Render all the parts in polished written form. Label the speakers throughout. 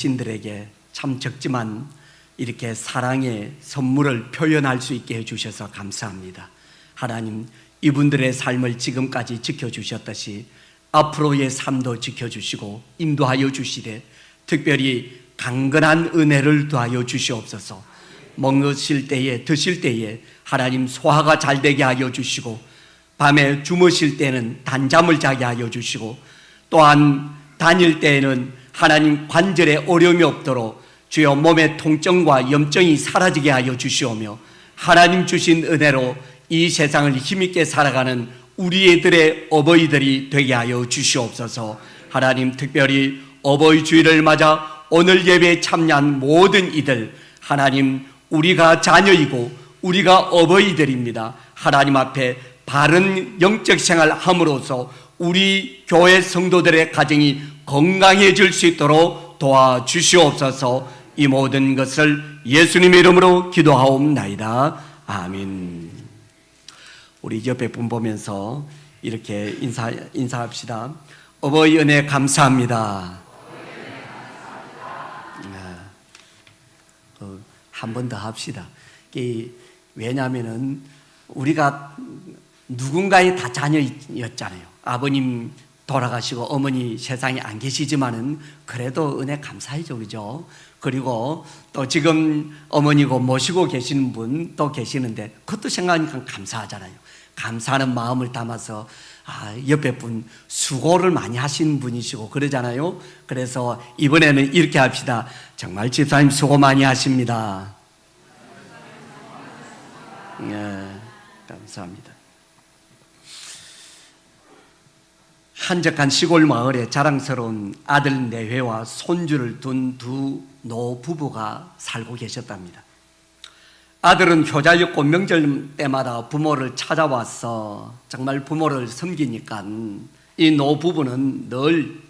Speaker 1: 신들에게 참 적지만 이렇게 사랑의 선물을 표현할 수 있게 해주셔서 감사합니다. 하나님, 이분들의 삶을 지금까지 지켜주셨듯이 앞으로의 삶도 지켜주시고 인도하여 주시되 특별히 강건한 은혜를 더하여 주시옵소서. 먹으실 때에 드실 때에 하나님 소화가 잘 되게 하여 주시고 밤에 주무실 때는 단잠을 자게 하여 주시고 또한 다닐 때에는 하나님 관절에 어려움이 없도록 주여 몸의 통증과 염증이 사라지게 하여 주시오며 하나님 주신 은혜로 이 세상을 힘있게 살아가는 우리들의 어버이들이 되게 하여 주시옵소서. 하나님, 특별히 어버이 주일을 맞아 오늘 예배에 참여한 모든 이들, 하나님, 우리가 자녀이고 우리가 어버이들입니다. 하나님 앞에 바른 영적 생활을 함으로써 우리 교회 성도들의 가정이 건강해질 수 있도록 도와주시옵소서. 이 모든 것을 예수님의 이름으로 기도하옵나이다. 아멘. 우리 옆에 분 보면서 이렇게 인사합시다. 어버이 은혜 감사합니다. 한 번 더 합시다. 왜냐하면은 우리가 누군가의 다 자녀였잖아요. 아버님 돌아가시고 어머니 세상에 안 계시지만은 그래도 은혜 감사하죠, 그죠? 그리고 또 지금 어머니고 모시고 계시는 분 또 계시는데 그것도 생각하니까 감사하잖아요. 감사하는 마음을 담아서 옆에 분 수고를 많이 하시는 분이시고 그러잖아요. 그래서 이번에는 이렇게 합시다. 정말 집사님 수고 많이 하십니다. 감사합니다. 한적한 시골 마을에 자랑스러운 아들 4회와 손주를 둔 두 노부부가 살고 계셨답니다. 아들은 효자였고 명절 때마다 부모를 찾아와서 정말 부모를 섬기니까 이 노부부는 늘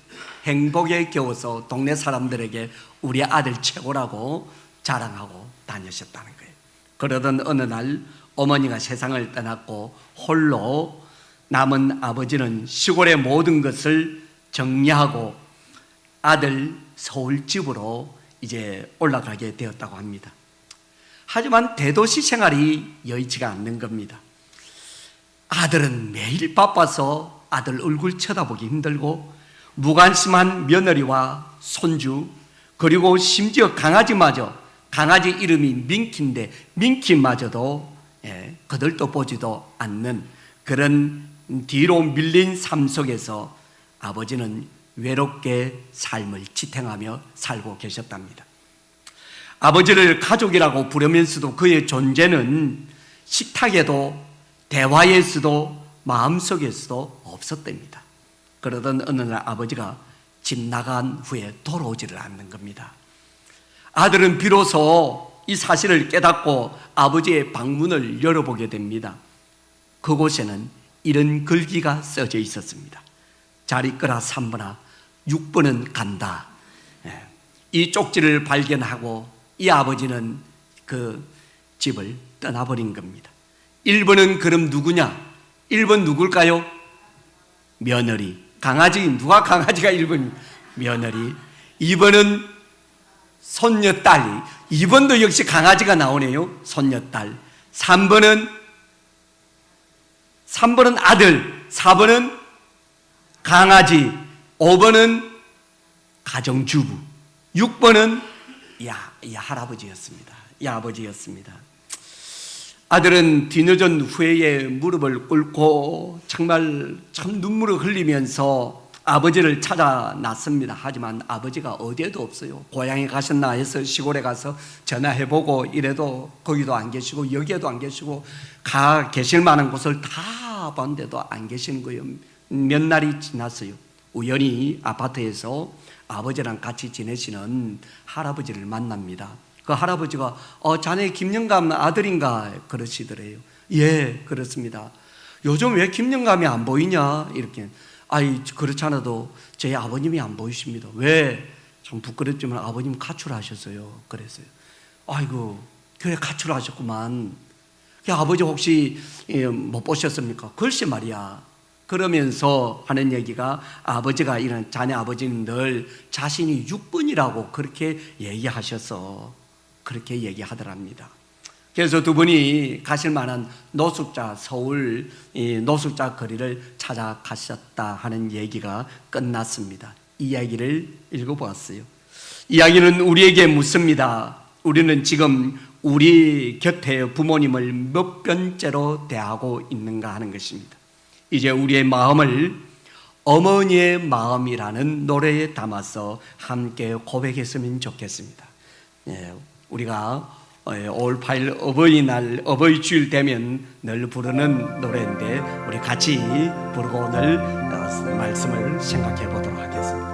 Speaker 1: 행복에 겨워서 동네 사람들에게 우리 아들 최고라고 자랑하고 다니셨다는 거예요. 그러던 어느 날 어머니가 세상을 떠났고 홀로 남은 아버지는 시골의 모든 것을 정리하고 아들 서울집으로 이제 올라가게 되었다고 합니다. 하지만 대도시 생활이 여의치가 않는 겁니다. 아들은 매일 바빠서 아들 얼굴 쳐다보기 힘들고 무관심한 며느리와 손주 그리고 심지어 강아지마저, 강아지 이름이 민키인데 민키마저도 그들도 보지도 않는 그런 뒤로 밀린 삶 속에서 아버지는 외롭게 삶을 지탱하며 살고 계셨답니다. 아버지를 가족이라고 부르면서도 그의 존재는 식탁에도 대화에서도 마음속에서도 없었답니다. 그러던 어느 날 아버지가 집 나간 후에 돌아오지를 않는 겁니다. 아들은 비로소 이 사실을 깨닫고 아버지의 방문을 열어보게 됩니다. 그곳에는 이런 글귀가 써져 있었습니다. 잘 있거라 3번아 6번은 간다. 이 쪽지를 발견하고 이 아버지는 그 집을 떠나버린 겁니다. 1번은 그럼 누구냐? 1번 누굴까요? 며느리. 강아지, 누가 강아지가 1번? 며느리. 2번은 손녀딸. 2번도 역시 강아지가 나오네요. 손녀딸. 3번은 아들. 4번은 강아지. 5번은 가정주부. 6번은 이 할아버지였습니다. 이 아버지였습니다. 아들은 뒤늦은 후회에 무릎을 꿇고 정말 참 눈물을 흘리면서 아버지를 찾아 났습니다. 하지만 아버지가 어디에도 없어요. 고향에 가셨나 해서 시골에 가서 전화해보고 이래도 거기도 안 계시고 여기에도 안 계시고 가 계실 만한 곳을 다 봤는데도 안 계시는 거예요. 몇 날이 지났어요. 우연히 아파트에서 아버지랑 같이 지내시는 할아버지를 만납니다. 그 할아버지가 자네 김영감 아들인가 그러시더래요. 예, 그렇습니다. 요즘 왜 김영감이 안 보이냐 이렇게. 그렇지 않아도 제 아버님이 안 보이십니다. 왜? 좀 부끄럽지만 아버님 가출하셨어요. 그랬어요. 아이고 교회 가출하셨구만. 아버지 혹시 못 보셨습니까? 글쎄 말이야. 그러면서 하는 얘기가 아버지가 이런 자네 아버지는 늘 자신이 6번이라고 그렇게 얘기하셔서 그렇게 얘기하더랍니다. 그래서 두 분이 가실 만한 노숙자 서울 노숙자 거리를 찾아가셨다 하는 얘기가 끝났습니다. 이야기를 읽어보았어요. 이야기는 우리에게 묻습니다. 우리는 지금 우리 곁에 부모님을 몇 번째로 대하고 있는가 하는 것입니다. 이제 우리의 마음을 어머니의 마음이라는 노래에 담아서 함께 고백했으면 좋겠습니다. 우리가 5월 8일 어버이날 어버이주일 되면 늘 부르는 노래인데 우리 같이 부르고 오늘 말씀을 생각해 보도록 하겠습니다.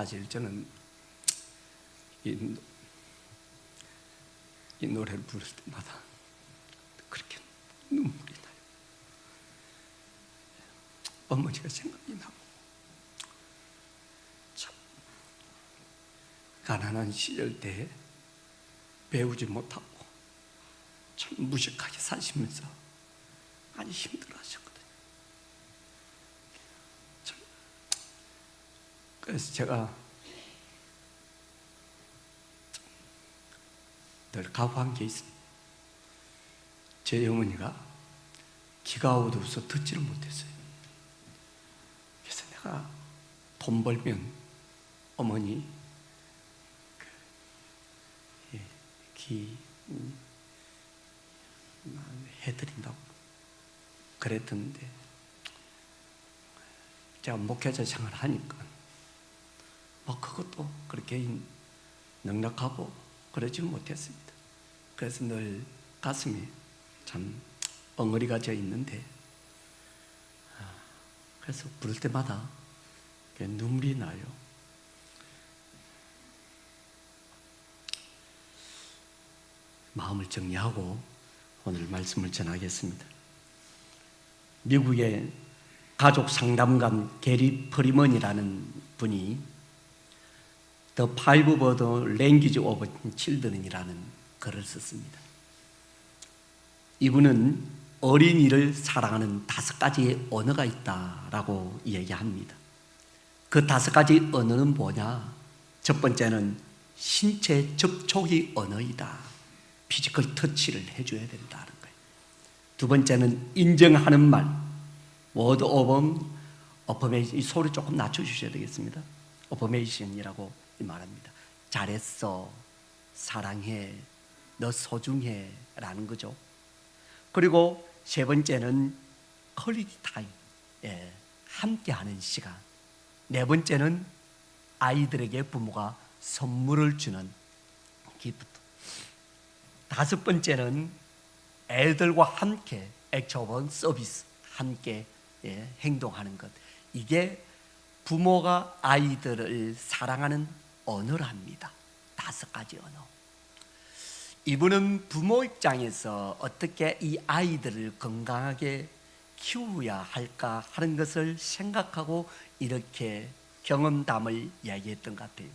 Speaker 1: 사실 저는 이 노래를 부를 때마다 그렇게 눈물이 나요. 어머니가 생각이 나고 참 가난한 시절 때 배우지 못하고 참 무식하게 사시면서 많이 힘들어하셨거든요. 그래서 제가 늘 각오한 게 있습니다. 제 어머니가 귀가 어두워서 듣지를 못했어요. 그래서 내가 돈 벌면 어머니 기 해드린다고 그랬던데 제가 목회자 생활을 하니까 그것도 그렇게 넉넉하고 그러지 못했습니다. 그래서 늘 가슴이 참 엉어리가 져 있는데 그래서 부를 때마다 눈물이 나요. 마음을 정리하고 오늘 말씀을 전하겠습니다. 미국의 가족 상담관 게리 프리먼이라는 분이 The Five Language of Children이라는 글을 썼습니다. 이분은 어린이를 사랑하는 5가지의 언어가 있다라고 이야기합니다. 그 5가지 언어는 뭐냐? 첫 번째는 신체 접촉이 언어이다. 피지컬 터치를 해줘야 된다는 거예요. 두 번째는 인정하는 말, word of affirmation. 이 소리 조금 낮춰주셔야 되겠습니다. affirmation이라고 말합니다. 잘했어, 사랑해, 너 소중해 라는 거죠. 그리고 세 번째는 퀄리티 타임, 함께하는 시간. 네 번째는 아이들에게 부모가 선물을 주는 기프트. 다섯 번째는 애들과 함께 액션 서비스, 함께 행동하는 것. 이게 부모가 아이들을 사랑하는 언어랍니다. 5가지 언어. 이분은 부모 입장에서 어떻게 이 아이들을 건강하게 키워야 할까 하는 것을 생각하고 이렇게 경험담을 이야기했던 것 같아요.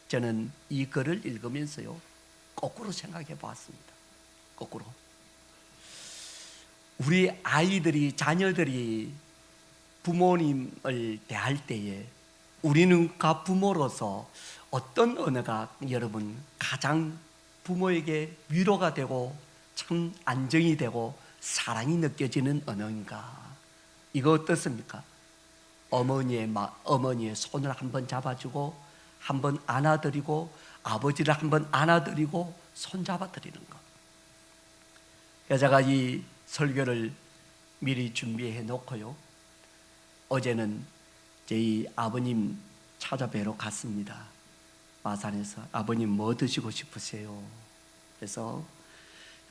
Speaker 1: 저는 이 글을 읽으면서요, 거꾸로 생각해 보았습니다. 거꾸로. 우리 아이들이, 자녀들이 부모님을 대할 때에 우리는 부모로서 어떤 언어가 여러분 가장 부모에게 위로가 되고 참 안정이 되고 사랑이 느껴지는 언어인가? 이거 어떻습니까? 어머니의 손을 한번 잡아주고 한번 안아드리고 아버지를 한번 안아드리고 손잡아드리는 것. 그래서 제가 이 설교를 미리 준비해 놓고요, 어제는 저희 아버님 찾아뵈러 갔습니다. 마산에서. 아버님 뭐 드시고 싶으세요? 그래서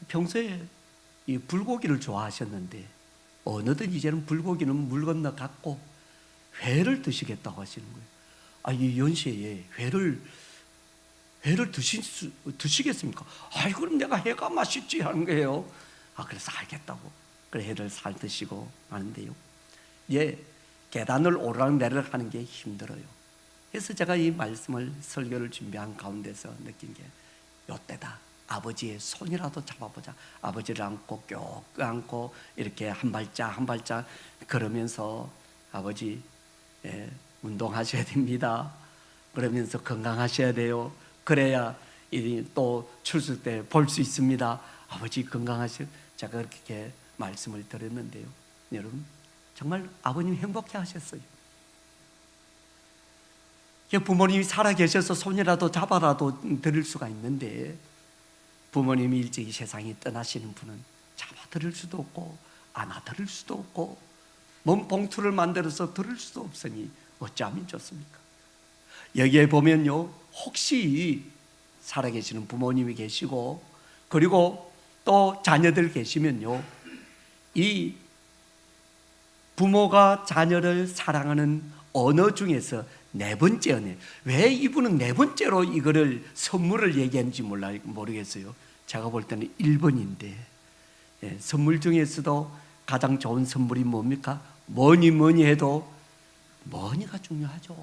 Speaker 1: 평소에 이 불고기를 좋아하셨는데 어느덧 이제는 불고기는 물 건너 갔고 회를 드시겠다고 하시는 거예요. 이 연세에 회를 드시겠습니까? 그럼 내가 회가 맛있지 하는 거예요. 그래서 알겠다고. 그래 회를 살 드시고 하는데요, 계단을 오르락내리락 하는 게 힘들어요. 그래서 제가 이 말씀을, 설교를 준비한 가운데서 느낀 게 요때다. 아버지의 손이라도 잡아보자. 아버지를 안고 껴 안고 이렇게 한 발짝 한 발짝 걸으면서 아버지, 운동하셔야 됩니다. 그러면서 건강하셔야 돼요. 그래야 또 출석 때 볼 수 있습니다. 아버지 건강하셔. 제가 그렇게 말씀을 드렸는데요, 여러분 정말 아버님 행복해 하셨어요. 부모님이 살아계셔서 손이라도 잡아라도 드릴 수가 있는데 부모님이 일찍이 세상에 떠나시는 분은 잡아드릴 수도 없고 안아드릴 수도 없고 몸 봉투를 만들어서 드릴 수도 없으니 어찌하면 좋습니까? 여기에 보면요, 혹시 살아계시는 부모님이 계시고 그리고 또 자녀들 계시면요, 이 부모가 자녀를 사랑하는 언어 중에서 4번째 언어. 왜 이분은 4번째로 이거를 선물을 얘기하는지 모르겠어요. 제가 볼 때는 1번인데, 선물 중에서도 가장 좋은 선물이 뭡니까? 뭐니 해도 머니가 중요하죠.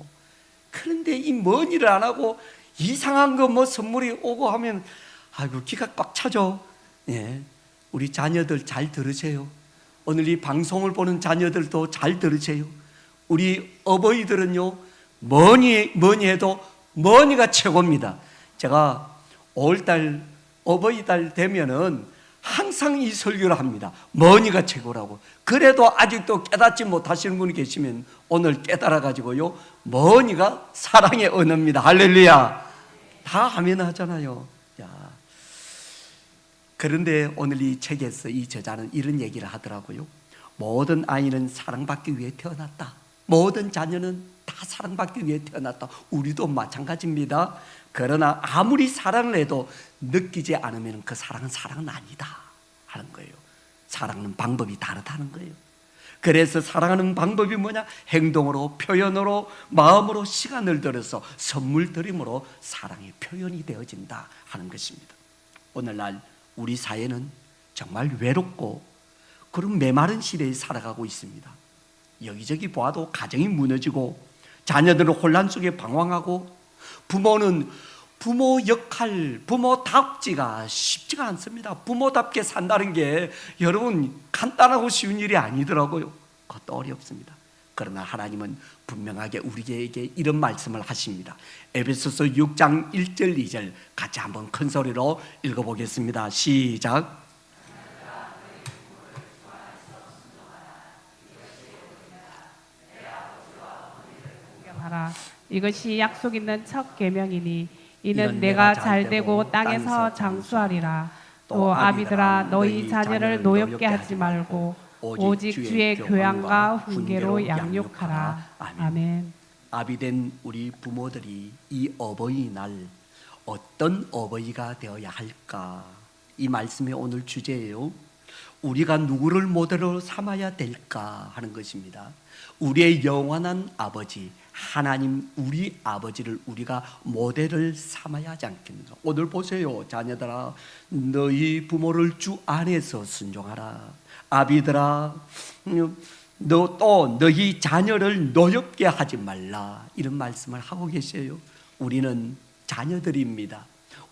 Speaker 1: 그런데 이 머니를 안 하고 이상한 거 선물이 오고 하면 기가 꽉 차죠. 우리 자녀들 잘 들으세요. 오늘 이 방송을 보는 자녀들도 잘 들으세요. 우리 어버이들은요, 뭐니 해도 머니가 최고입니다. 제가 5월달 어버이달 되면은 항상 이 설교를 합니다. 머니가 최고라고. 그래도 아직도 깨닫지 못하시는 분이 계시면 오늘 깨달아가지고요, 머니가 사랑의 언어입니다. 할렐루야. 다 아멘 하잖아요. 야. 그런데 오늘 이 책에서 이 저자는 이런 얘기를 하더라고요. 모든 아이는 사랑받기 위해 태어났다. 모든 자녀는 다 사랑받기 위해 태어났다. 우리도 마찬가지입니다. 그러나 아무리 사랑을 해도 느끼지 않으면 그 사랑은 아니다 하는 거예요. 사랑하는 방법이 다르다는 거예요. 그래서 사랑하는 방법이 뭐냐? 행동으로, 표현으로, 마음으로, 시간을 들여서 선물 드림으로 사랑의 표현이 되어진다 하는 것입니다. 오늘날 우리 사회는 정말 외롭고 그런 메마른 시대에 살아가고 있습니다. 여기저기 보아도 가정이 무너지고 자녀들은 혼란 속에 방황하고 부모는 부모 역할, 부모답지가 쉽지가 않습니다. 부모답게 산다는 게 여러분 간단하고 쉬운 일이 아니더라고요. 그것도 어렵습니다. 그러나 하나님은 분명하게 우리에게 이런 말씀을 하십니다. 에베소서 6장 1절 2절 같이 한번 큰 소리로 읽어보겠습니다. 시작.
Speaker 2: 이것이 약속 있는 첫 계명이니 이는 내가 잘되고 땅에서 장수하리라. 또 아비들아 너희 자녀를 노엽게 하지 말고 오직 주의 교양과 훈계로 양육하라. 아멘.
Speaker 1: 아비된 우리 부모들이 이 어버이날 어떤 어버이가 되어야 할까? 이 말씀이 오늘 주제예요. 우리가 누구를 모델로 삼아야 될까 하는 것입니다. 우리의 영원한 아버지 하나님, 우리 아버지를 우리가 모델을 삼아야 하지 않겠는가? 오늘 보세요. 자녀들아 너희 부모를 주 안에서 순종하라. 아비들아 너 또 너희 자녀를 노엽게 하지 말라. 이런 말씀을 하고 계세요. 우리는 자녀들입니다.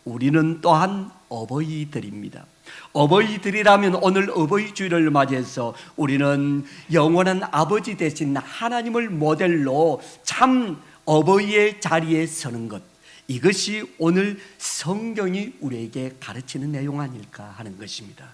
Speaker 1: 우리는 또한 어버이들입니다. 어버이들이라면 오늘 어버이 주일을 맞이해서 우리는 영원한 아버지 되신 하나님을 모델로 참 어버이의 자리에 서는 것, 이것이 오늘 성경이 우리에게 가르치는 내용 아닐까 하는 것입니다.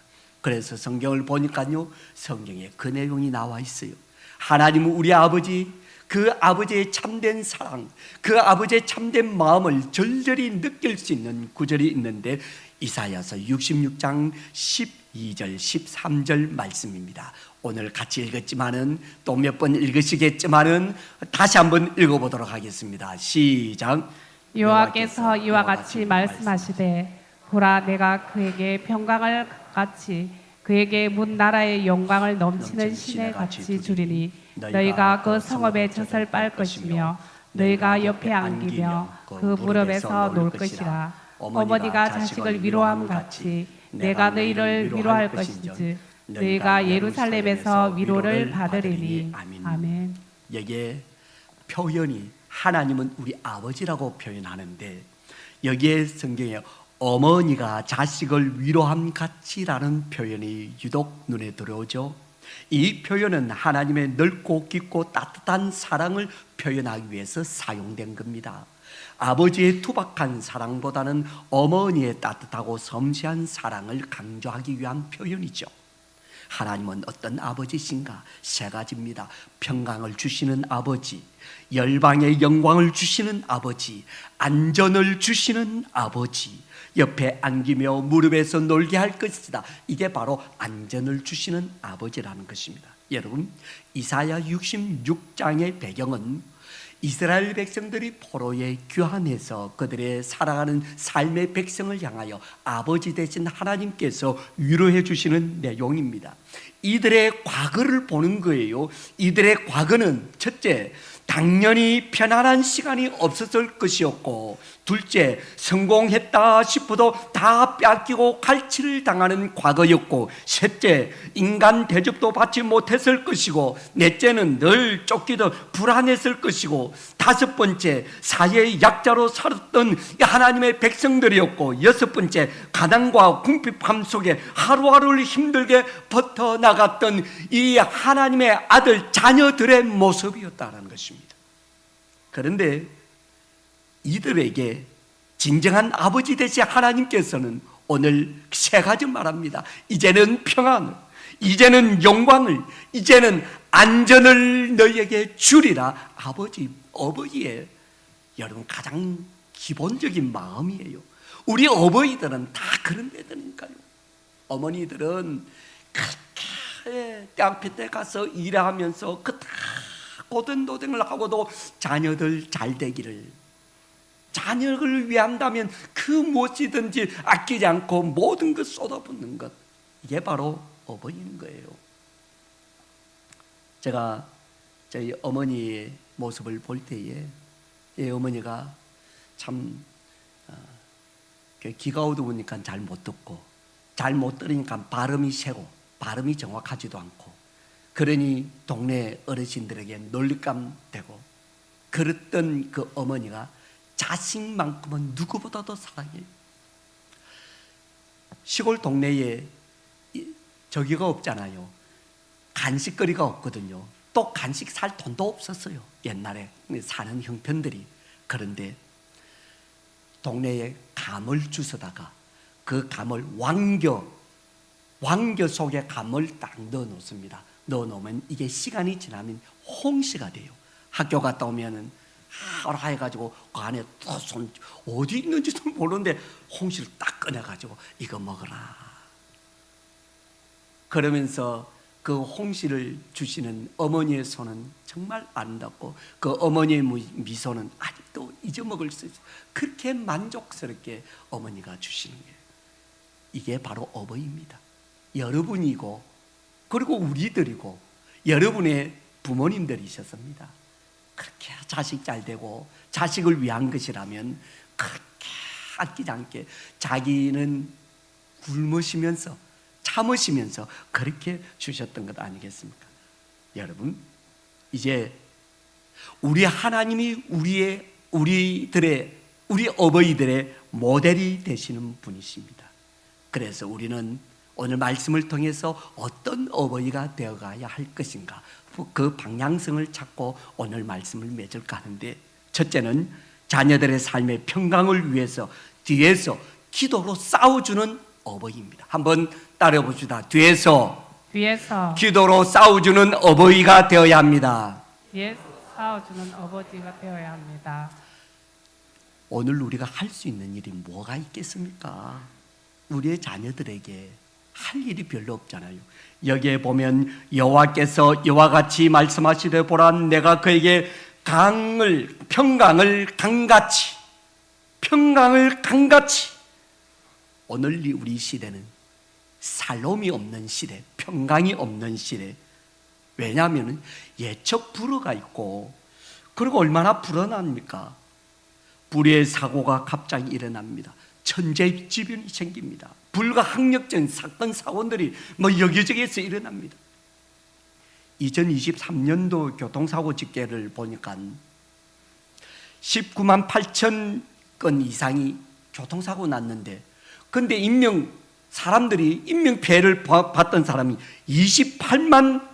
Speaker 1: 그래서 성경을 보니까요, 성경에 그 내용이 나와 있어요. 하나님은 우리 아버지, 그 아버지의 참된 사랑, 그 아버지의 참된 마음을 절절히 느낄 수 있는 구절이 있는데 이사야서 66장 12절 13절 말씀입니다. 오늘 같이 읽었지만은 또 몇 번 읽으시겠지만은 다시 한번 읽어보도록 하겠습니다. 시작.
Speaker 2: 여호와께서 이와 같이 말씀하시되 보라 내가 그에게 평강을 같이 그에게 문 나라의 영광을 넘치는 시내 같이 주리니 너희가 그 성읍의 젖을 빨 것이며 너희가 옆에 안기며 그 무릎에서 놀 것이라. 어머니가 자식을 위로함 같이 내가 너희를 위로할 것인즉 너희가 예루살렘에서 위로를 받으리니. 아멘.
Speaker 1: 여기에 표현이 하나님은 우리 아버지라고 표현하는데 여기에 성경에 어머니가 자식을 위로함 같이라는 표현이 유독 눈에 들어오죠. 이 표현은 하나님의 넓고 깊고 따뜻한 사랑을 표현하기 위해서 사용된 겁니다. 아버지의 투박한 사랑보다는 어머니의 따뜻하고 섬세한 사랑을 강조하기 위한 표현이죠. 하나님은 어떤 아버지신가? 세 가지입니다. 평강을 주시는 아버지, 열방의 영광을 주시는 아버지, 안전을 주시는 아버지, 옆에 안기며 무릎에서 놀게 할 것이다. 이게 바로 안전을 주시는 아버지라는 것입니다. 여러분, 이사야 66장의 배경은 이스라엘 백성들이 포로에 귀환해서 그들의 살아가는 삶의 백성을 향하여 아버지 되신 하나님께서 위로해 주시는 내용입니다. 이들의 과거를 보는 거예요. 이들의 과거는 첫째, 당연히 편안한 시간이 없었을 것이었고, 둘째, 성공했다 싶어도 다 뺏기고 갈취를 당하는 과거였고, 셋째, 인간 대접도 받지 못했을 것이고, 넷째는 늘 쫓기듯 불안했을 것이고, 다섯 번째, 사회의 약자로 살았던 하나님의 백성들이었고, 여섯 번째, 가난과 궁핍함 속에 하루하루를 힘들게 버텨나갔던 이 하나님의 아들 자녀들의 모습이었다는 것입니다. 그런데 이들에게 진정한 아버지 되신 하나님께서는 오늘 세 가지 말합니다. 이제는 평안을, 이제는 영광을, 이제는 안전을 너희에게 주리라. 어버이의 여러분 가장 기본적인 마음이에요. 우리 어버이들은 다 그런 데들이니까요. 어머니들은 그렇게 땅볕에 가서 일하면서 그 다 고든도댕을 하고도 자녀들 잘 되기를, 자녀를 위한다면 그 무엇이든지 아끼지 않고 모든 것 쏟아붓는 것, 이게 바로 어버이인 거예요. 제가 저희 어머니의 모습을 볼 때에 이 어머니가 참 귀가 어두우니까 잘 못 듣고, 잘 못 들으니까 발음이 세고 발음이 정확하지도 않고, 그러니 동네 어르신들에게 놀림감 되고, 그랬던 그 어머니가 자식만큼은 누구보다도 사랑해요. 시골 동네에 저기가 없잖아요. 간식거리가 없거든요. 또 간식 살 돈도 없었어요, 옛날에 사는 형편들이. 그런데 동네에 감을 주워다가 그 감을 왕겨 속에 감을 딱 넣어 놓습니다. 넣어 놓으면 이게 시간이 지나면 홍시가 돼요. 학교 갔다 오면은 하라 해가지고 그 안에 또 손 어디 있는지도 모르는데 홍시를 딱 꺼내가지고 이거 먹어라. 그러면서 그 홍시를 주시는 어머니의 손은 정말 아름답고, 그 어머니의 미소는 아직도 잊어먹을 수 있어요. 그렇게 만족스럽게 어머니가 주시는 거예요. 이게 바로 어버이입니다. 여러분이고, 그리고 우리들이고, 여러분의 부모님들이셨습니다. 그렇게 자식 잘 되고 자식을 위한 것이라면 그렇게 아끼지 않게 자기는 굶으시면서 참으시면서 그렇게 주셨던 것 아니겠습니까? 여러분, 이제 우리 하나님이 우리 어버이들의 모델이 되시는 분이십니다. 그래서 우리는 오늘 말씀을 통해서 어떤 어버이가 되어가야 할 것인가, 그 방향성을 찾고 오늘 말씀을 맺을까 하는데, 첫째는 자녀들의 삶의 평강을 위해서 뒤에서 기도로 싸워주는 어버이입니다. 한번 따라해 봅시다. 뒤에서 기도로 싸워주는 어버이가 되어야 합니다.
Speaker 2: 뒤에서 싸워주는 어버이가 되어야 합니다.
Speaker 1: 오늘 우리가 할 수 있는 일이 뭐가 있겠습니까? 우리의 자녀들에게 할 일이 별로 없잖아요. 여기에 보면 여호와께서 이와 같이 말씀하시되, 보라 내가 그에게 평강을 강같이. 오늘 우리 시대는 살롬이 없는 시대, 평강이 없는 시대. 왜냐하면 예측 불허가 있고, 그리고 얼마나 불안합니까? 불의의 사고가 갑자기 일어납니다. 천재지변이 생깁니다. 불가항력적인 사건 사고들이 여기저기에서 일어납니다. 2023년도 교통사고 집계를 보니까 19만 8천 건 이상이 교통사고 났는데, 근데 사람들이 인명피해를 봤던 사람이 28만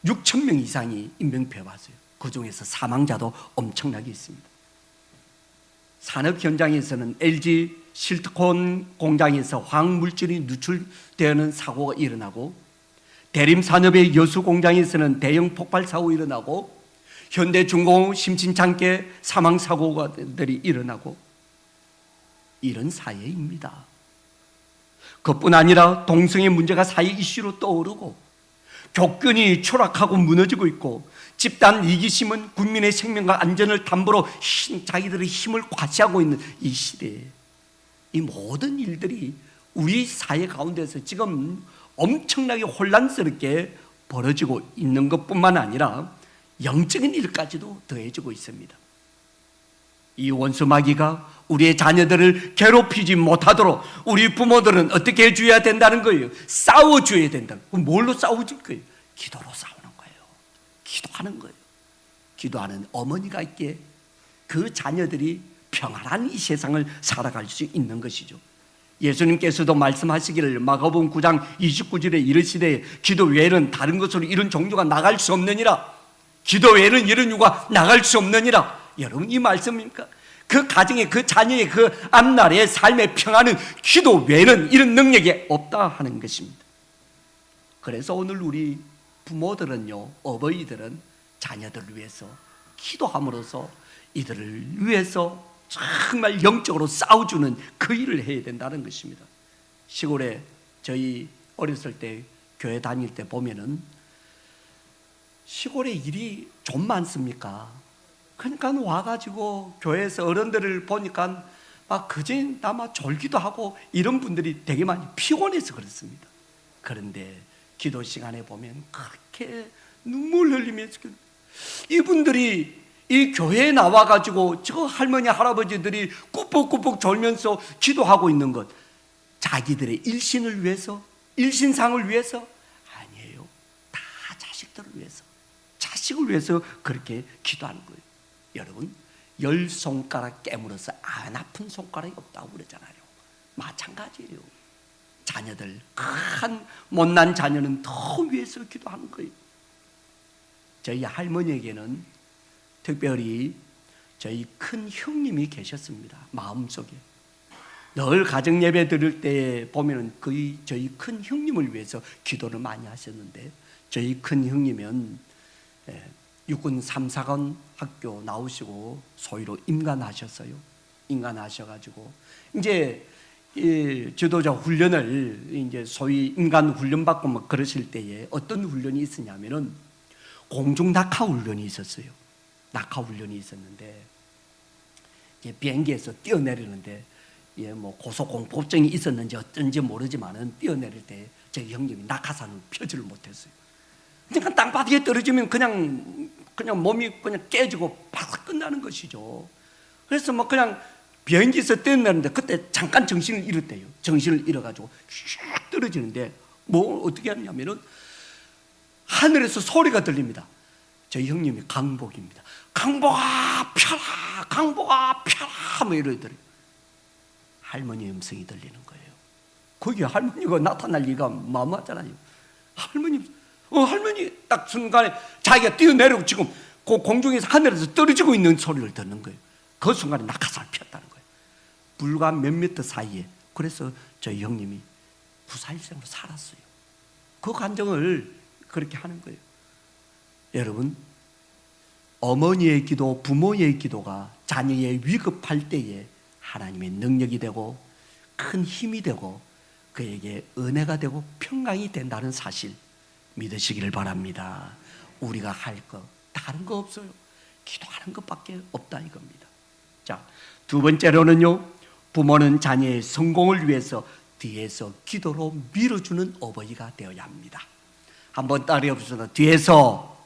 Speaker 1: 6천 명 이상이 인명피해 봤어요. 그 중에서 사망자도 엄청나게 있습니다. 산업 현장에서는 LG 실트콘 공장에서 화학물질이 누출되는 사고가 일어나고, 대림산업의 여수 공장에서는 대형 폭발 사고가 일어나고, 현대중공업 심심찮게 사망사고들이 일어나고, 이런 사회입니다. 그뿐 아니라 동성애 문제가 사회 이슈로 떠오르고, 교권이 추락하고 무너지고 있고, 집단 이기심은 국민의 생명과 안전을 담보로 자기들의 힘을 과시하고 있는 이 시대에 이 모든 일들이 우리 사회 가운데서 지금 엄청나게 혼란스럽게 벌어지고 있는 것뿐만 아니라 영적인 일까지도 더해지고 있습니다. 이 원수 마귀가 우리의 자녀들을 괴롭히지 못하도록 우리 부모들은 어떻게 해줘야 된다는 거예요? 싸워줘야 된다. 그럼 뭘로 싸워줄 거예요? 기도로 싸우는 거예요. 기도하는 거예요. 기도하는 어머니가 있기에 그 자녀들이 평안한 이 세상을 살아갈 수 있는 것이죠. 예수님께서도 말씀하시기를 마가복음 9장 29절에 이르시되, 기도 외에는 다른 것으로 이런 종류가 나갈 수 없느니라. 기도 외에는 이런 유가 나갈 수 없느니라. 여러분, 이 말씀입니까? 그 가정의 그 자녀의 그 앞날의 삶의 평안은 기도 외에는 이런 능력이 없다 하는 것입니다. 그래서 오늘 우리 부모들은요, 어버이들은 자녀들을 위해서 기도함으로써 이들을 위해서 정말 영적으로 싸워주는 그 일을 해야 된다는 것입니다. 시골에 저희 어렸을 때 교회 다닐 때 보면은 시골에 일이 좀 많습니까? 그러니까 와가지고 교회에서 어른들을 보니까 막 그제 아마 졸기도 하고 이런 분들이 되게 많이 피곤해서 그렇습니다. 그런데 기도 시간에 보면 그렇게 눈물 흘리면서 이분들이 이 교회에 나와가지고 저 할머니 할아버지들이 꾸벅꾸벅 졸면서 기도하고 있는 것, 자기들의 일신을 위해서, 일신상을 위해서 아니에요. 다 자식들을 위해서, 자식을 위해서 그렇게 기도하는 거예요. 여러분, 10손가락 깨물어서 안 아픈 손가락이 없다고 그러잖아요. 마찬가지예요. 자녀들, 큰 못난 자녀는 더 위해서 기도하는 거예요. 저희 할머니에게는 특별히 저희 큰 형님이 계셨습니다. 마음속에 늘 가정 예배 드릴 때 보면은 거의 저희 큰 형님을 위해서 기도를 많이 하셨는데, 저희 큰 형님은 육군 3사관 학교 나오시고 소위로 임관하셨어요. 임관하셔가지고 이제 이 지도자 훈련을 이제 소위 임관 훈련 받고 막 그러실 때에 어떤 훈련이 있었냐면은 공중 낙하 훈련이 있었어요. 낙하 훈련이 있었는데 비행기에서 뛰어내리는데 뭐 고소공포증이 있었는지 어쩐지 모르지만은 뛰어내릴 때 저희 형님이 낙하산을 펴지를 못했어요. 그러니까 땅바닥에 떨어지면 그냥 몸이 그냥 깨지고 바삭 끝나는 것이죠. 그래서 뭐 그냥 비행기에서 뛰어내리는데 그때 잠깐 정신을 잃었대요. 정신을 잃어가지고 슉 떨어지는데 뭐 어떻게 하냐면은 하늘에서 소리가 들립니다. 저희 형님이 강복입니다. 강복아 펴라, 강복아 펴라, 뭐 이러더래요. 할머니의 음성이 들리는 거예요. 거기에 할머니가 나타날 리가 마마하잖아요. 할머니 딱 순간에 자기가 뛰어내리고 지금 그 공중에서 하늘에서 떨어지고 있는 소리를 듣는 거예요. 그 순간에 낙하산을 폈다는 거예요. 불과 몇 미터 사이에. 그래서 저희 형님이 부사일생으로 살았어요. 그 감정을 그렇게 하는 거예요. 여러분, 어머니의 기도, 부모의 기도가 자녀의 위급할 때에 하나님의 능력이 되고 큰 힘이 되고 그에게 은혜가 되고 평강이 된다는 사실 믿으시기를 바랍니다. 우리가 할 거 다른 거 없어요. 기도하는 것밖에 없다 이겁니다. 자, 두 번째로는요, 부모는 자녀의 성공을 위해서 뒤에서 기도로 밀어주는 어버이가 되어야 합니다. 한번 따라해 봅시다. 뒤에서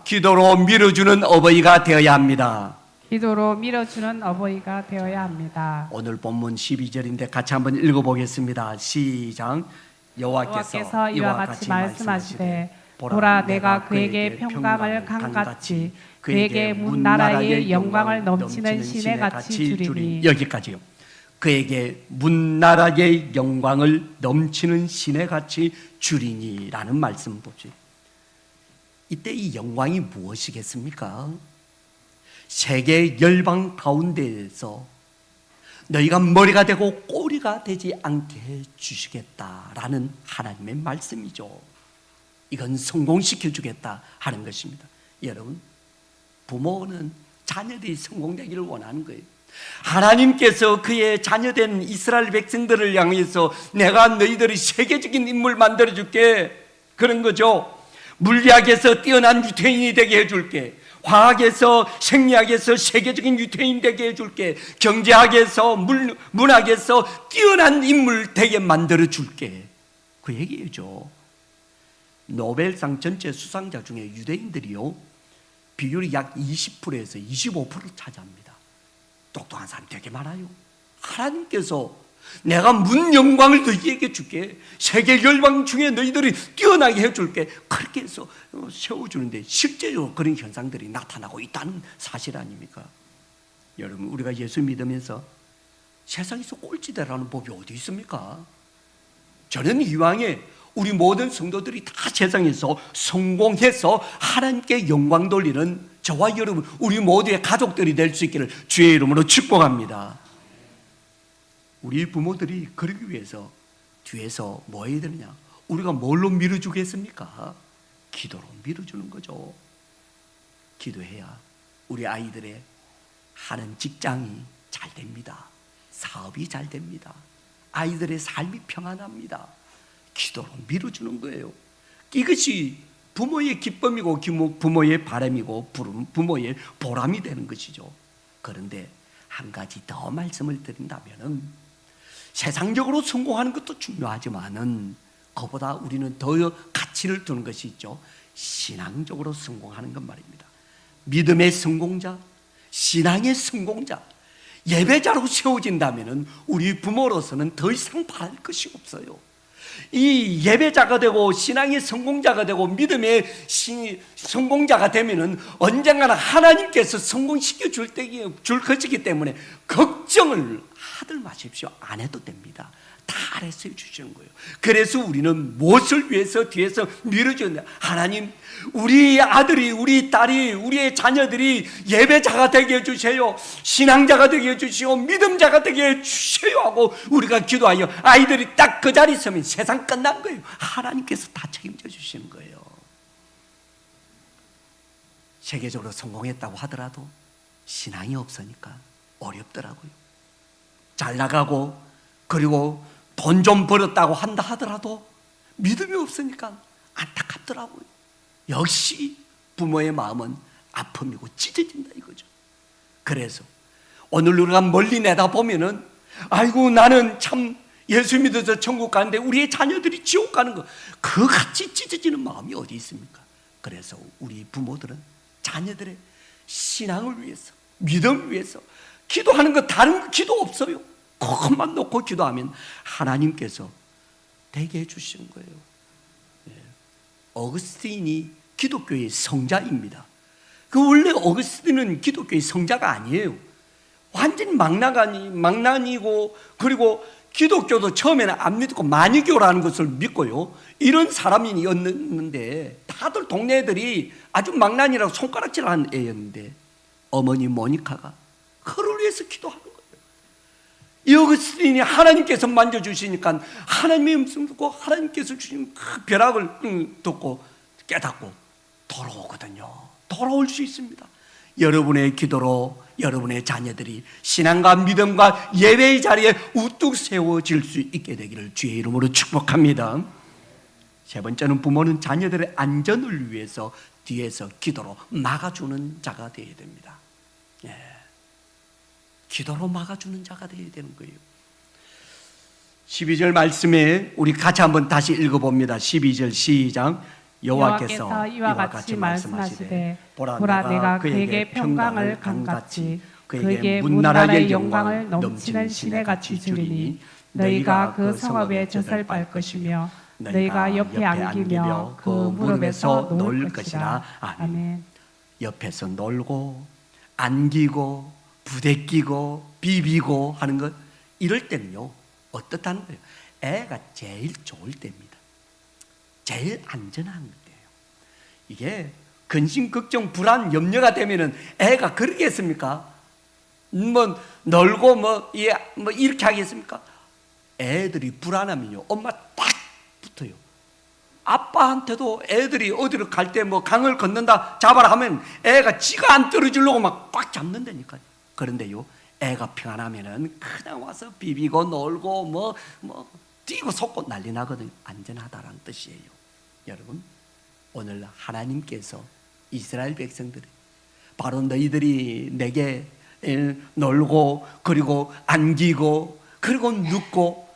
Speaker 1: 기도로 밀어주는 어버이가 되어야 합니다.
Speaker 2: 기도로 밀어주는 어버이가 되어야 합니다.
Speaker 1: 오늘 본문 12절인데 같이 한번 읽어보겠습니다. 시작.
Speaker 2: 여호와께서 이와 같이 말씀하시되 보라 내가 그에게 평강을 강같이 그에게 문 나라의 영광을 넘치는 시내 같이 주리니.
Speaker 1: 여기까지요. 그에게 문 나라의 영광을 넘치는 시내 같이 주리니라는 말씀 보죠. 이때 이 영광이 무엇이겠습니까? 세계 열방 가운데에서 너희가 머리가 되고 꼬리가 되지 않게 해주시겠다라는 하나님의 말씀이죠. 이건 성공시켜 주겠다 하는 것입니다. 여러분, 부모는 자녀들이 성공되기를 원하는 거예요. 하나님께서 그의 자녀된 이스라엘 백성들을 향해서 내가 너희들이 세계적인 인물 만들어줄게, 그런 거죠. 물리학에서 뛰어난 유태인이 되게 해줄게, 화학에서 생리학에서 세계적인 유태인 되게 해줄게, 경제학에서 문학에서 뛰어난 인물 되게 만들어줄게, 그 얘기죠. 노벨상 전체 수상자 중에 유대인들이요, 비율이 약 20%에서 25%를 차지합니다. 똑똑한 사람 되게 많아요. 하나님께서 내가 문 영광을 너희에게 줄게, 세계 열방 중에 너희들이 뛰어나게 해줄게, 그렇게 해서 세워주는데 실제로 그런 현상들이 나타나고 있다는 사실 아닙니까? 여러분, 우리가 예수 믿으면서 세상에서 꼴찌되라는 법이 어디 있습니까? 저는 이왕에 우리 모든 성도들이 다 세상에서 성공해서 하나님께 영광 돌리는 저와 여러분, 우리 모두의 가족들이 될 수 있기를 주의 이름으로 축복합니다. 우리 부모들이 그러기 위해서 뒤에서 뭐 해야 되느냐? 우리가 뭘로 밀어주겠습니까? 기도로 밀어주는 거죠. 기도해야 우리 아이들의 하는 직장이 잘 됩니다. 사업이 잘 됩니다. 아이들의 삶이 평안합니다. 기도로 밀어주는 거예요. 이것이 부모의 기쁨이고 부모의 바람이고 부모의 보람이 되는 것이죠. 그런데 한 가지 더 말씀을 드린다면, 세상적으로 성공하는 것도 중요하지만은 그보다 우리는 더 가치를 두는 것이 있죠. 신앙적으로 성공하는 것 말입니다. 믿음의 성공자, 신앙의 성공자, 예배자로 세워진다면 우리 부모로서는 더 이상 바랄 것이 없어요. 이 예배자가 되고 신앙의 성공자가 되고 믿음의 성공자가 되면은 언젠가는 하나님께서 성공시켜 줄 것이기 때문에 걱정을 하들 마십시오. 안 해도 됩니다. 다 알아서 주시는 거예요. 그래서 우리는 무엇을 위해서 뒤에서 밀어주는데, 하나님, 우리 아들이, 우리 딸이, 우리의 자녀들이 예배자가 되게 해주세요. 신앙자가 되게 해주시오. 믿음자가 되게 해주세요 하고 우리가 기도하여 아이들이 딱 그 자리에 서면 세상 끝난 거예요. 하나님께서 다 책임져 주시는 거예요. 세계적으로 성공했다고 하더라도 신앙이 없으니까 어렵더라고요. 잘 나가고 그리고 돈 좀 벌었다고 한다 하더라도 믿음이 없으니까 안타깝더라고요. 역시 부모의 마음은 아픔이고 찢어진다 이거죠. 그래서 오늘 우리가 멀리 내다보면은, 아이고 나는 참 예수 믿어서 천국 가는데 우리의 자녀들이 지옥 가는 거, 그같이 찢어지는 마음이 어디 있습니까? 그래서 우리 부모들은 자녀들의 신앙을 위해서, 믿음을 위해서 기도하는 거, 다른 기도 없어요. 그것만 놓고 기도하면 하나님께서 되게 해주시는 거예요. 어거스틴이 기독교의 성자입니다. 원래 어거스틴은 기독교의 성자가 아니에요. 완전히 망나니고, 그리고 기독교도 처음에는 안 믿고 마니교라는 것을 믿고요, 이런 사람이었는데, 다들 동네 애들이 아주 망나니라고 손가락질하는 애였는데, 어머니 모니카가 그를 위해서 기도하는 거예요. 이 어거스틴이 하나님께서 만져주시니까 하나님의 음성 듣고 하나님께서 주신 그 벼락을 듣고 깨닫고 돌아오거든요. 돌아올 수 있습니다. 여러분의 기도로 여러분의 자녀들이 신앙과 믿음과 예배의 자리에 우뚝 세워질 수 있게 되기를 주의 이름으로 축복합니다. 세 번째는, 부모는 자녀들의 안전을 위해서 뒤에서 기도로 막아주는 자가 되어야 됩니다. 기도로 막아주는 자가 되어야 되는 거예요. 12절 말씀에 우리 같이 한번 다시 읽어봅니다. 12절 시작. 여호와께서 이와 같이 말씀하시되, 보라 내가 그에게 평강을 강같이 그에게 문나라의 영광을 넘치는 시내같이 주리니, 너희가 그 성읍에 젖을 밟을 것이며 너희가 옆에 안기며 그 무릎에서 놀 것이라. 아멘. 옆에서 놀고 안기고 부대끼고 비비고 하는 것, 이럴 때는요 어떻다는 거예요? 애가 제일 좋을 때입니다. 제일 안전한 때예요. 이게 근심, 걱정, 불안, 염려가 되면은 애가 그러겠습니까? 뭐 놀고 이렇게 하겠습니까? 애들이 불안하면요 엄마 딱 붙어요. 아빠한테도 애들이 어디를 갈 때 강을 건넌다 잡아라 하면 애가 지가 안 떨어지려고 막 꽉 잡는다니까요. 그런데요, 애가 평안하면은 그냥 와서 비비고 놀고 뛰고 속고 난리 나거든요. 안전하다라는 뜻이에요. 여러분, 오늘 하나님께서 이스라엘 백성들이, 바로 너희들이 내게 놀고 그리고 안기고 그리고 눕고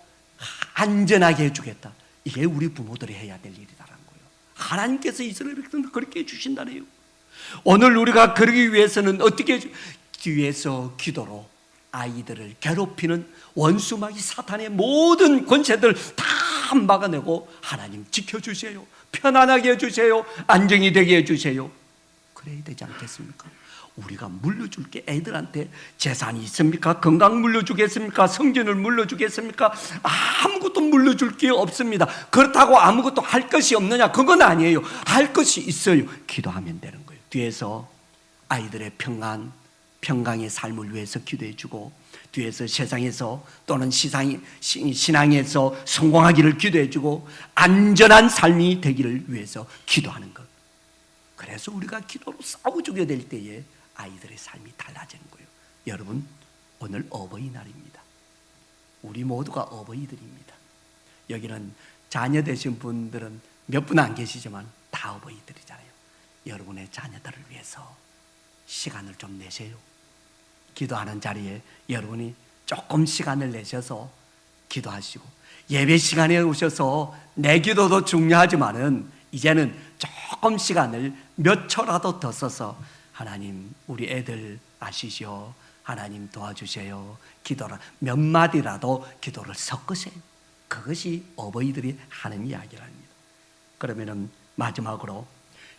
Speaker 1: 안전하게 해주겠다, 이게 우리 부모들이 해야 될 일이다라는 거예요. 하나님께서 이스라엘 백성들 그렇게 해주신다네요. 오늘 우리가 그러기 위해서는 어떻게 뒤에서 기도로 아이들을 괴롭히는 원수마귀 사탄의 모든 권세들 다 막아내고, 하나님 지켜주세요, 편안하게 해주세요, 안정이 되게 해주세요, 그래야 되지 않겠습니까? 우리가 물려줄 게 애들한테 재산이 있습니까? 건강 물려주겠습니까? 성전을 물려주겠습니까? 아무것도 물려줄 게 없습니다. 그렇다고 아무것도 할 것이 없느냐? 그건 아니에요. 할 것이 있어요. 기도하면 되는 거예요. 뒤에서 아이들의 평강의 삶을 위해서 기도해 주고, 뒤에서 세상에서 또는 신앙에서 성공하기를 기도해 주고, 안전한 삶이 되기를 위해서 기도하는 것. 그래서 우리가 기도로 싸워주게 될 때에 아이들의 삶이 달라지는 거예요. 여러분, 오늘 어버이날입니다. 우리 모두가 어버이들입니다. 여기는 자녀 되신 분들은 몇 분 안 계시지만 다 어버이들이잖아요. 여러분의 자녀들을 위해서 시간을 좀 내세요. 기도하는 자리에 여러분이 조금 시간을 내셔서 기도하시고, 예배 시간에 오셔서 내 기도도 중요하지만은 이제는 조금 시간을 몇 초라도 더 써서 하나님, 우리 애들 아시죠? 하나님 도와주세요. 기도라 몇 마디라도 기도를 섞으세요. 그것이 어버이들이 하는 이야기랍니다. 그러면은 마지막으로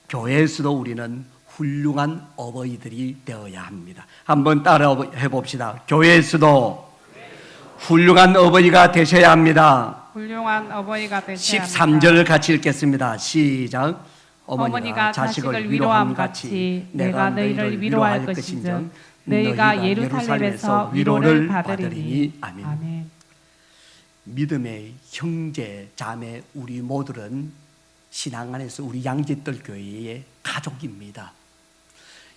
Speaker 1: 교회에서도 우리는 훌륭한 어버이들이 되어야 합니다. 한번 따라 해봅시다. 교회에서도 훌륭한 어버이가 되셔야 합니다.
Speaker 2: 훌륭한 어버이가 되셔야 합니다.
Speaker 1: 13절을 같이 읽겠습니다. 시작.
Speaker 2: 어머니가 자식을 위로함 같이 내가 너희를 위로할 것인즉 너희가 예루살렘에서 위로를 받으리니.
Speaker 1: 아멘.
Speaker 2: 아멘.
Speaker 1: 믿음의 형제 자매 우리 모두는 신앙 안에서 우리 양짓들 교회의 가족입니다.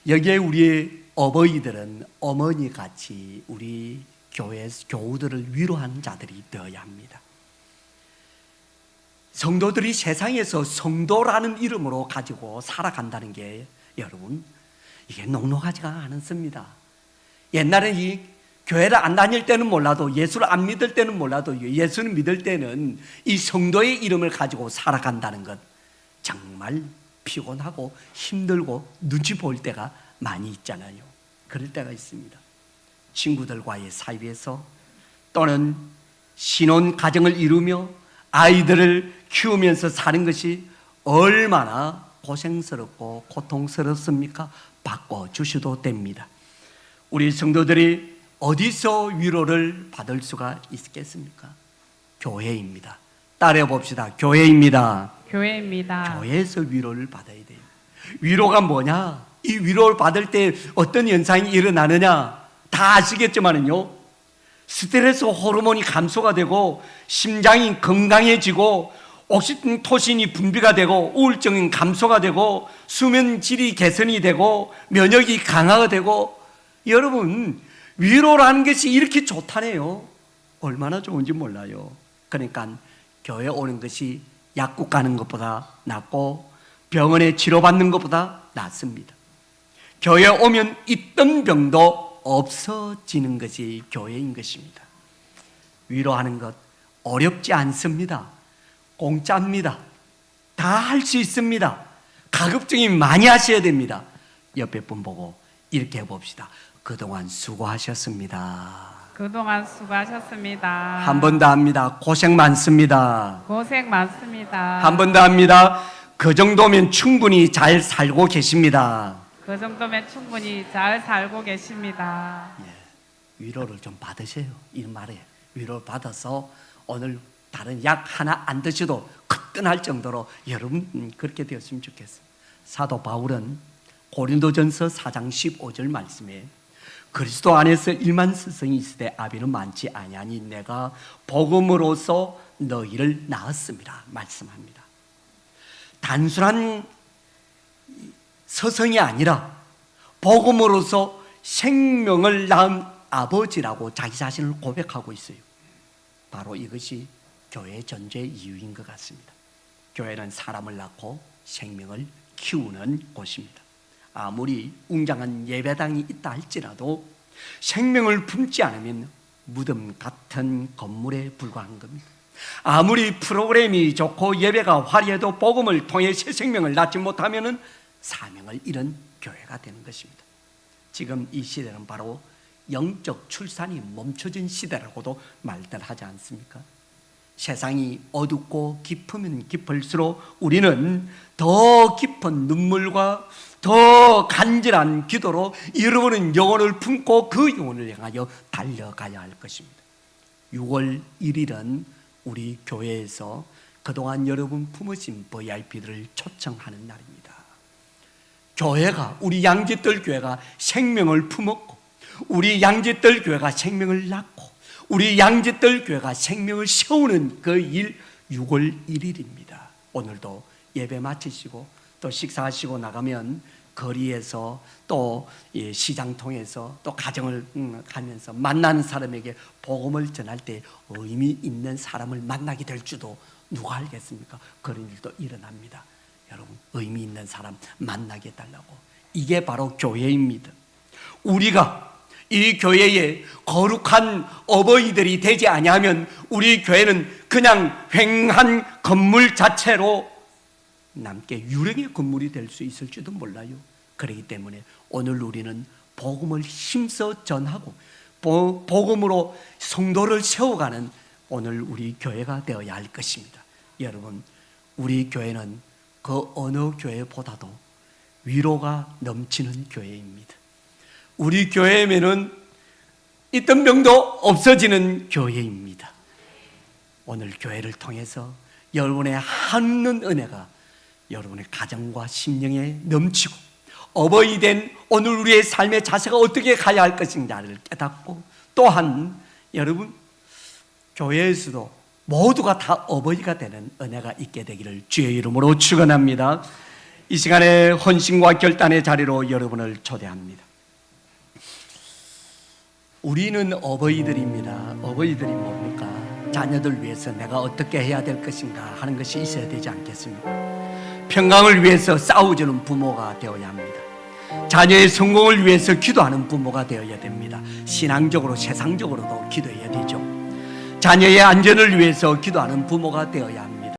Speaker 1: 여기에 우리의 어버이들은 어머니같이 우리 교회 교우들을 위로하는 자들이 되어야 합니다. 성도들이 세상에서 성도라는 이름으로 가지고 살아간다는 게 여러분, 이게 녹록하지가 않습니다. 옛날에 이 교회를 안 다닐 때는 몰라도, 예수를 안 믿을 때는 몰라도, 예수를 믿을 때는 이 성도의 이름을 가지고 살아간다는 것, 정말 피곤하고 힘들고 눈치 볼 때가 많이 있잖아요. 그럴 때가 있습니다. 친구들과의 사이에서, 또는 신혼 가정을 이루며 아이들을 키우면서 사는 것이 얼마나 고생스럽고 고통스럽습니까? 바꿔주셔도 됩니다. 우리 성도들이 어디서 위로를 받을 수가 있겠습니까? 교회입니다. 따라해 봅시다. 교회입니다.
Speaker 2: 교회입니다.
Speaker 1: 교회에서 위로를 받아야 돼요. 위로가 뭐냐? 이 위로를 받을 때 어떤 현상이 일어나느냐? 다 아시겠지만요, 스트레스 호르몬이 감소가 되고 심장이 건강해지고 옥시토신이 분비가 되고 우울증이 감소가 되고 수면 질이 개선이 되고 면역이 강화가 되고, 여러분, 위로라는 것이 이렇게 좋다네요. 얼마나 좋은지 몰라요. 그러니까 교회 오는 것이 약국 가는 것보다 낫고 병원에 치료받는 것보다 낫습니다. 교회 오면 있던 병도 없어지는 것이 교회인 것입니다. 위로하는 것 어렵지 않습니다. 공짜입니다. 다 할 수 있습니다. 가급적이 많이 하셔야 됩니다. 옆에 분 보고 이렇게 해봅시다. 그동안 수고하셨습니다.
Speaker 2: 그동안 수고하셨습니다.
Speaker 1: 한 번 더 합니다. 고생 많습니다.
Speaker 2: 고생 많습니다.
Speaker 1: 한 번 더 합니다. 그 정도면 충분히 잘 살고 계십니다.
Speaker 2: 그 정도면 충분히 잘 살고 계십니다.
Speaker 1: 위로를 좀 받으세요. 이 말에 위로를 받아서 오늘 다른 약 하나 안 드셔도 거뜬할 정도로 여러분 그렇게 되었으면 좋겠어요. 사도 바울은 고린도전서 4장 15절 말씀에 그리스도 안에서 1만 스승이 있으되 아비는 많지 아니하니 내가 복음으로써 너희를 낳았습니다 말씀합니다. 단순한 서성이 아니라 복음으로써 생명을 낳은 아버지라고 자기 자신을 고백하고 있어요. 바로 이것이 교회의 존재의 이유인 것 같습니다. 교회는 사람을 낳고 생명을 키우는 곳입니다. 아무리 웅장한 예배당이 있다 할지라도 생명을 품지 않으면 무덤 같은 건물에 불과한 겁니다. 아무리 프로그램이 좋고 예배가 화려해도 복음을 통해 새 생명을 낳지 못하면 사명을 잃은 교회가 되는 것입니다. 지금 이 시대는 바로 영적 출산이 멈춰진 시대라고도 말들 하지 않습니까? 세상이 어둡고 깊으면 깊을수록 우리는 더 깊은 눈물과 더 간절한 기도로 잃어버린 영혼을 품고 그 영혼을 향하여 달려가야 할 것입니다. 6월 1일은 우리 교회에서 그동안 여러분 품으신 VIP들을 초청하는 날입니다. 교회가, 우리 양지뜰 교회가 생명을 품었고, 우리 양지뜰 교회가 생명을 낳고, 우리 양지뜰 교회가 생명을 세우는 그 일, 6월 1일입니다. 오늘도 예배 마치시고 또 식사하시고 나가면 거리에서 또 시장 통해서 또 가정을 가면서 만나는 사람에게 복음을 전할 때 의미 있는 사람을 만나게 될 줄도 누가 알겠습니까? 그런 일도 일어납니다. 여러분, 의미 있는 사람 만나게 해달라고. 이게 바로 교회입니다. 우리가 이 교회에 거룩한 어버이들이 되지 아니하면 우리 교회는 그냥 횡한 건물 자체로 남게 유령의 건물이 될 수 있을지도 몰라요. 그렇기 때문에 오늘 우리는 복음을 힘써 전하고 복음으로 성도를 세워가는 오늘 우리 교회가 되어야 할 것입니다. 여러분, 우리 교회는 그 어느 교회보다도 위로가 넘치는 교회입니다. 우리 교회에는 있던 병도 없어지는 교회입니다. 오늘 교회를 통해서 여러분의 한없는 은혜가 여러분의 가정과 심령에 넘치고 어버이 된 오늘 우리의 삶의 자세가 어떻게 가야 할 것인가를 깨닫고, 또한 여러분 교회에서도 모두가 다 어버이가 되는 은혜가 있게 되기를 주의 이름으로 축원합니다. 이 시간에 헌신과 결단의 자리로 여러분을 초대합니다. 우리는 어버이들입니다. 어버이들이 뭡니까? 자녀들 위해서 내가 어떻게 해야 될 것인가 하는 것이 있어야 되지 않겠습니까? 평강을 위해서 싸워주는 부모가 되어야 합니다. 자녀의 성공을 위해서 기도하는 부모가 되어야 됩니다. 신앙적으로 세상적으로도 기도해야 되죠. 자녀의 안전을 위해서 기도하는 부모가 되어야 합니다.